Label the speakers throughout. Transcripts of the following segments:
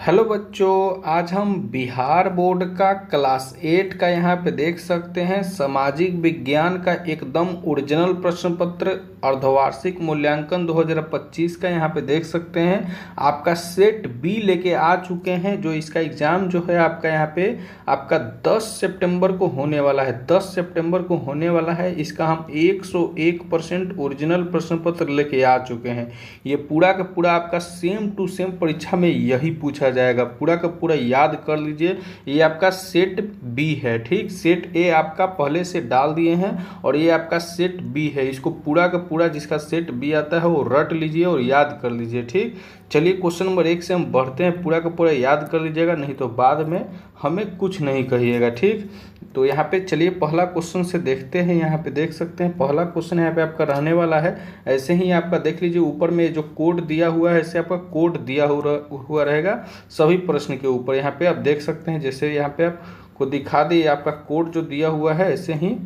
Speaker 1: Hello बच्चों, आज हम बिहार बोर्ड का क्लास 8 का यहाँ पे देख सकते हैं सामाजिक विज्ञान का एकदम ओरिजिनल प्रश्न पत्र अर्धवार्षिक मूल्यांकन 2025 का यहाँ पे देख सकते हैं। आपका सेट बी लेके आ चुके हैं, जो इसका एग्ज़ाम जो है आपका यहाँ पे आपका 10 सितंबर को होने वाला है। 10 सितंबर को होने वाला है। इसका हम 101% ओरिजिनल प्रश्न पत्र लेके आ चुके हैं। ये पूरा का पूरा आपका सेम टू सेम परीक्षा में यही पूछा जाएगा। पूरा का पूरा याद कर लीजिए। ये आपका सेट बी है, ठीक। सेट ए आपका पहले से डाल दिए हैं और ये आपका सेट बी है। इसको पूरा का पूरा जिसका सेट बी आता है वो रट लीजिए और याद कर लीजिए, ठीक। चलिए क्वेश्चन नंबर 1 से हम बढ़ते हैं। पूरा का पूरा याद कर लीजिएगा, नहीं तो बाद में हमें कुछ नहीं कहिएगा, ठीक। तो यहाँ पे चलिए पहला क्वेश्चन से देखते हैं। यहाँ पे देख सकते हैं पहला क्वेश्चन यहाँ पे आपका रहने वाला है। ऐसे ही आपका देख लीजिए, ऊपर में जो कोड दिया हुआ है ऐसे आपका कोड दिया हुआ रहेगा सभी प्रश्न के ऊपर। यहाँ पे आप देख सकते हैं, जैसे यहाँ पे आपको दिखा दे आपका कोड जो दिया हुआ है, ऐसे ही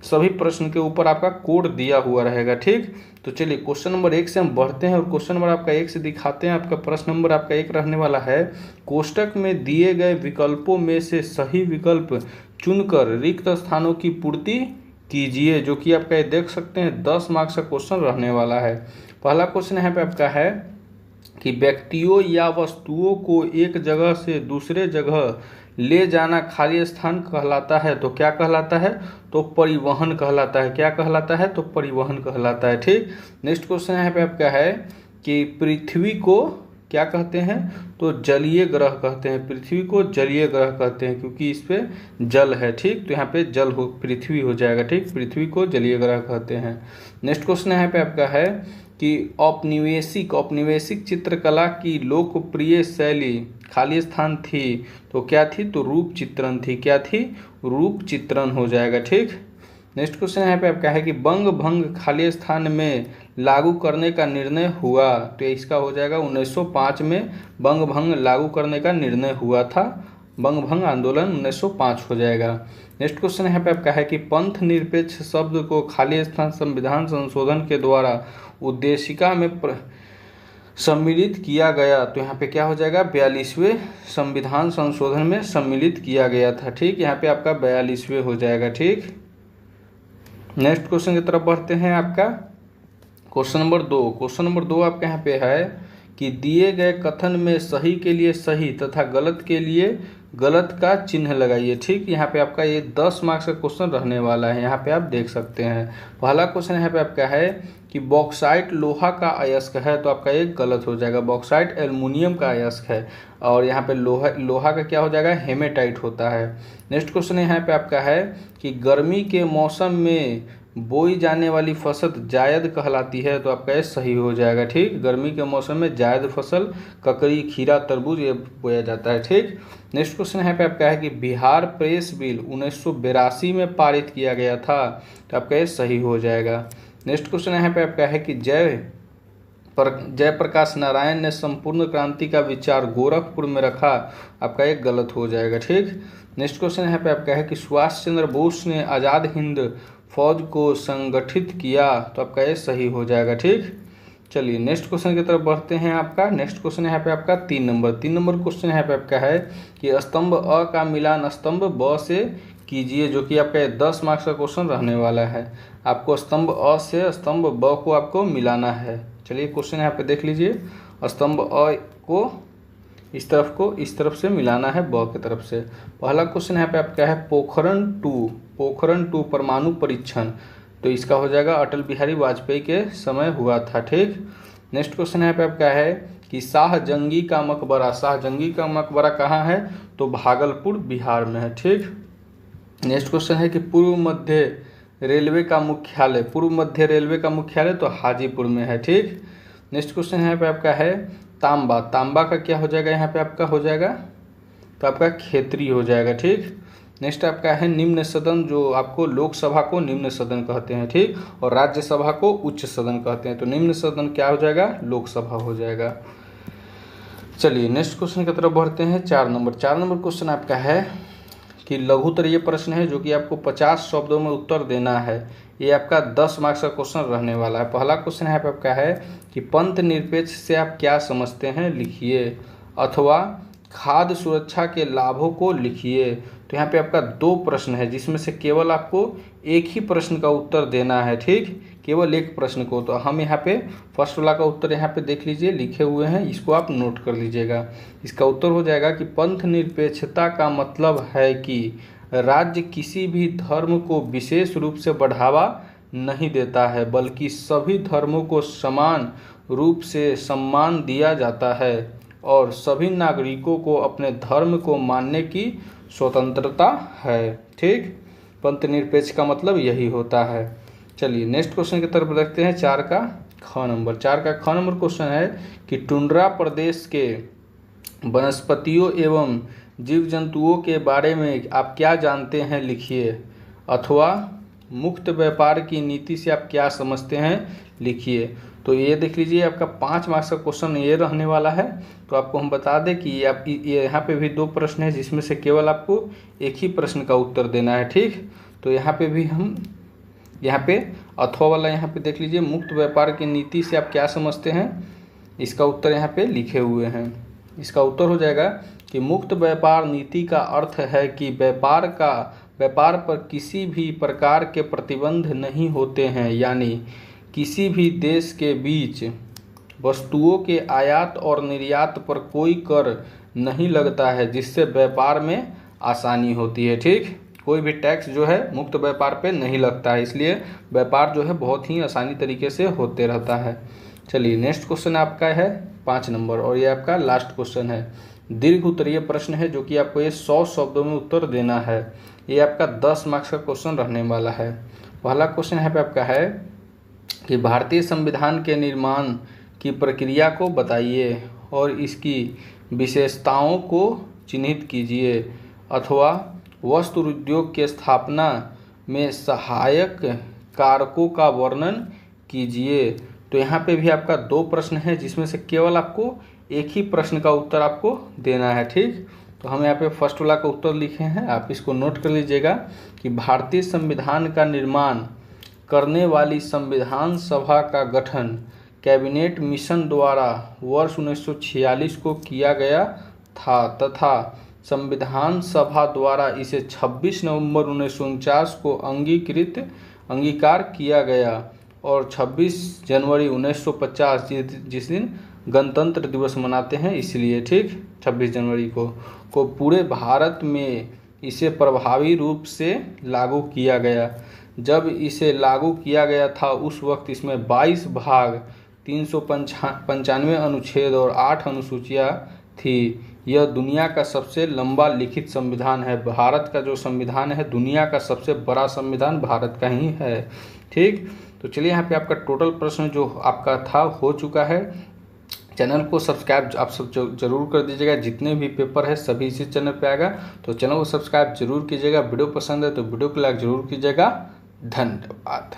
Speaker 1: सभी प्रश्न के ऊपर आपका कोड दिया हुआ रहेगा, ठीक। तो चलिए क्वेश्चन नंबर 1 से हम बढ़ते हैं और क्वेश्चन नंबर आपका 1 से दिखाते हैं। आपका प्रश्न नंबर आपका 1 रहने वाला है, कोष्टक में दिए गए विकल्पों में से सही विकल्प चुनकर रिक्त स्थानों की पूर्ति कीजिए। जो कि आपका ये देख सकते हैं 10 मार्क्स का क्वेश्चन रहने वाला है। पहला क्वेश्चन यहाँ पे आपका है कि व्यक्तियों या वस्तुओं को एक जगह से दूसरे जगह ले जाना खाली स्थान कहलाता है। तो क्या कहलाता है? तो परिवहन कहलाता है। क्या कहलाता है? तो परिवहन कहलाता है, ठीक। नेक्स्ट क्वेश्चन यहाँ पे आपका है कि पृथ्वी को क्या कहते हैं? तो जलीय ग्रह कहते हैं। पृथ्वी को जलीय ग्रह कहते हैं क्योंकि इस पे जल है, ठीक। तो यहाँ पे जल हो पृथ्वी हो जाएगा, ठीक। पृथ्वी को जलीय ग्रह कहते हैं। नेक्स्ट क्वेश्चन यहाँ पे आपका है कि औपनिवेशिक चित्रकला की लोकप्रिय शैली खाली स्थान थी। तो क्या थी? तो रूप चित्रण थी। क्या थी? रूप चित्रण हो जाएगा, ठीक। नेक्स्ट क्वेश्चन यहाँ पे आपका है कि बंग भंग खाली स्थान में लागू करने का निर्णय हुआ। तो इसका हो जाएगा 1905 में बंग भंग लागू करने का निर्णय हुआ था। बंग भंग आंदोलन 1905 हो जाएगा। नेक्स्ट क्वेश्चन यहाँ पे आपका है कि पंथ निरपेक्ष शब्द को खाली स्थान संविधान संशोधन के द्वारा उद्देशिका में सम्मिलित किया गया। तो यहाँ पे क्या हो जाएगा? 42वें संविधान संशोधन में सम्मिलित किया गया था, ठीक। यहाँ पे आपका 42वें हो जाएगा, ठीक। नेक्स्ट क्वेश्चन की तरफ बढ़ते हैं। आपका क्वेश्चन नंबर 2। क्वेश्चन नंबर 2 आपके यहाँ पे है कि दिए गए कथन में सही के लिए सही तथा गलत के लिए गलत का चिन्ह लगाइए, ठीक। यहाँ पे आपका ये 10 मार्क्स का क्वेश्चन रहने वाला है। यहाँ पे आप देख सकते हैं पहला क्वेश्चन यहाँ पे आपका है कि बॉक्साइट लोहा का अयस्क है। तो आपका ये गलत हो जाएगा। बॉक्साइट एल्युमिनियम का अयस्क है और यहाँ पे लोहा का क्या हो जाएगा? हेमेटाइट होता है। नेक्स्ट क्वेश्चन यहाँ पे आपका है कि गर्मी के मौसम में बोई जाने वाली फसल जायद कहलाती है। तो आपका ये सही हो जाएगा, ठीक। गर्मी के मौसम में जायद फसल ककड़ी, खीरा, तरबूज ये बोया जाता है, ठीक। नेक्स्ट क्वेश्चन यहाँ पे आपका है कि बिहार प्रेस बिल 1982 में पारित किया गया था। तो आपका ये सही हो जाएगा। नेक्स्ट क्वेश्चन यहाँ पे आपका है कि जयप्रकाश नारायण ने संपूर्ण क्रांति का विचार गोरखपुर में रखा। आपका एक गलत हो जाएगा, ठीक। नेक्स्ट क्वेश्चन यहाँ पे आपका है कि सुभाष चंद्र बोस ने आज़ाद हिंद फौज को संगठित किया। तो आपका ये सही हो जाएगा, ठीक। चलिए नेक्स्ट क्वेश्चन की तरफ बढ़ते हैं। आपका नेक्स्ट क्वेश्चन यहाँ पे आपका 3 नंबर क्वेश्चन यहाँ पे आपका है कि स्तंभ अ का मिलान स्तंभ ब से कीजिए। जो कि आपका 10 मार्क्स का क्वेश्चन रहने वाला है। आपको स्तंभ अ से स्तंभ ब को आपको मिलाना है। चलिए क्वेश्चन यहाँ पे देख लीजिए। स्तंभ अ को इस तरफ से मिलाना है ब की तरफ से। पहला क्वेश्चन यहाँ पे आपका है पोखरण 2 परमाणु परीक्षण। तो इसका हो जाएगा अटल बिहारी वाजपेयी के समय हुआ था, ठीक। नेक्स्ट क्वेश्चन यहाँ पे आपका है कि शाहजंगी का मकबरा कहाँ है? तो भागलपुर बिहार में है, ठीक। नेक्स्ट क्वेश्चन है कि पूर्व मध्य रेलवे का मुख्यालय तो हाजीपुर में है, ठीक। नेक्स्ट क्वेश्चन यहाँ पे आपका है तांबा का क्या हो जाएगा? यहाँ पे आपका हो जाएगा तो आपका खेतरी हो जाएगा, ठीक। नेक्स्ट आपका है निम्न सदन। जो आपको लोकसभा को निम्न सदन कहते हैं, ठीक। और राज्यसभा को उच्च सदन कहते हैं। तो निम्न सदन क्या हो जाएगा? लोकसभा हो जाएगा। चलिए नेक्स्ट क्वेश्चन की तरफ बढ़ते हैं। 4 नंबर क्वेश्चन आपका है कि लघुत्तरीय प्रश्न है, जो कि आपको 50 शब्दों में उत्तर देना है। ये आपका 10 मार्क्स का क्वेश्चन रहने वाला है। पहला क्वेश्चन यहाँ पे आपका है कि पंथ निरपेक्ष से आप क्या समझते हैं? लिखिए। अथवा खाद्य सुरक्षा के लाभों को लिखिए। तो यहाँ पे आपका 2 प्रश्न है जिसमें से केवल आपको एक ही प्रश्न का उत्तर देना है, ठीक, केवल एक प्रश्न को। तो हम यहाँ पे फर्स्ट वाला का उत्तर यहाँ पे देख लीजिए, लिखे हुए हैं, इसको आप नोट कर लीजिएगा। इसका उत्तर हो जाएगा कि पंथ निरपेक्षता का मतलब है कि राज्य किसी भी धर्म को विशेष रूप से बढ़ावा नहीं देता है, बल्कि सभी धर्मों को समान रूप से सम्मान दिया जाता है और सभी नागरिकों को अपने धर्म को मानने की स्वतंत्रता है, ठीक। पंथ निरपेक्ष का मतलब यही होता है। चलिए नेक्स्ट क्वेश्चन की तरफ देखते हैं। 4 का ख नंबर क्वेश्चन है कि टुंड्रा प्रदेश के वनस्पतियों एवं जीव जंतुओं के बारे में आप क्या जानते हैं, लिखिए। अथवा मुक्त व्यापार की नीति से आप क्या समझते हैं, लिखिए। तो ये देख लीजिए, आपका 5 मार्क्स का क्वेश्चन ये रहने वाला है। तो आपको हम बता दें कि ये यहाँ पे भी 2 प्रश्न है जिसमें से केवल आपको एक ही प्रश्न का उत्तर देना है, ठीक। तो यहाँ पे भी हम यहाँ पे अथवा वाला यहाँ पे देख लीजिए, मुक्त व्यापार की नीति से आप क्या समझते हैं, इसका उत्तर यहाँ पे लिखे हुए हैं। इसका उत्तर हो जाएगा कि मुक्त व्यापार नीति का अर्थ है कि व्यापार पर किसी भी प्रकार के प्रतिबंध नहीं होते हैं, यानी किसी भी देश के बीच वस्तुओं के आयात और निर्यात पर कोई कर नहीं लगता है, जिससे व्यापार में आसानी होती है, ठीक। कोई भी टैक्स जो है मुक्त व्यापार पे नहीं लगता है, इसलिए व्यापार जो है बहुत ही आसानी तरीके से होते रहता है। चलिए नेक्स्ट क्वेश्चन आपका है 5 नंबर, और ये आपका लास्ट क्वेश्चन है। दीर्घ उत्तरीय प्रश्न है जो कि आपको ये 100 शब्दों में उत्तर देना है। ये आपका 10 मार्क्स का क्वेश्चन रहने वाला है। पहला क्वेश्चन यहाँ पे आपका है कि भारतीय संविधान के निर्माण की प्रक्रिया को बताइए और इसकी विशेषताओं को चिन्हित कीजिए। अथवा वस्त्र उद्योग की स्थापना में सहायक कारकों का वर्णन कीजिए। तो यहाँ पे भी आपका 2 प्रश्न है जिसमें से केवल आपको एक ही प्रश्न का उत्तर आपको देना है, ठीक। तो हम यहाँ पे फर्स्ट वाला का उत्तर लिखे हैं, आप इसको नोट कर लीजिएगा कि भारतीय संविधान का निर्माण करने वाली संविधान सभा का गठन कैबिनेट मिशन द्वारा वर्ष 1946 को किया गया था तथा संविधान सभा द्वारा इसे 26 नवंबर 1949 को अंगीकार किया गया और 26 जनवरी 1950 जिस दिन गणतंत्र दिवस मनाते हैं इसलिए, ठीक, 26 जनवरी को पूरे भारत में इसे प्रभावी रूप से लागू किया गया। जब इसे लागू किया गया था उस वक्त इसमें 22 भाग, 395 अनुच्छेद और 8 अनुसूचियाँ थी। यह दुनिया का सबसे लंबा लिखित संविधान है। भारत का जो संविधान है दुनिया का सबसे बड़ा संविधान भारत का ही है, ठीक। तो चलिए यहाँ पे आपका टोटल प्रश्न जो आपका था हो चुका है। चैनल को सब्सक्राइब आप सब जरूर कर दीजिएगा, जितने भी पेपर है सभी इसी चैनल पे आएगा। तो चैनल को सब्सक्राइब जरूर कीजिएगा। वीडियो पसंद है तो वीडियो को लाइक जरूर कीजिएगा। धन्यवाद।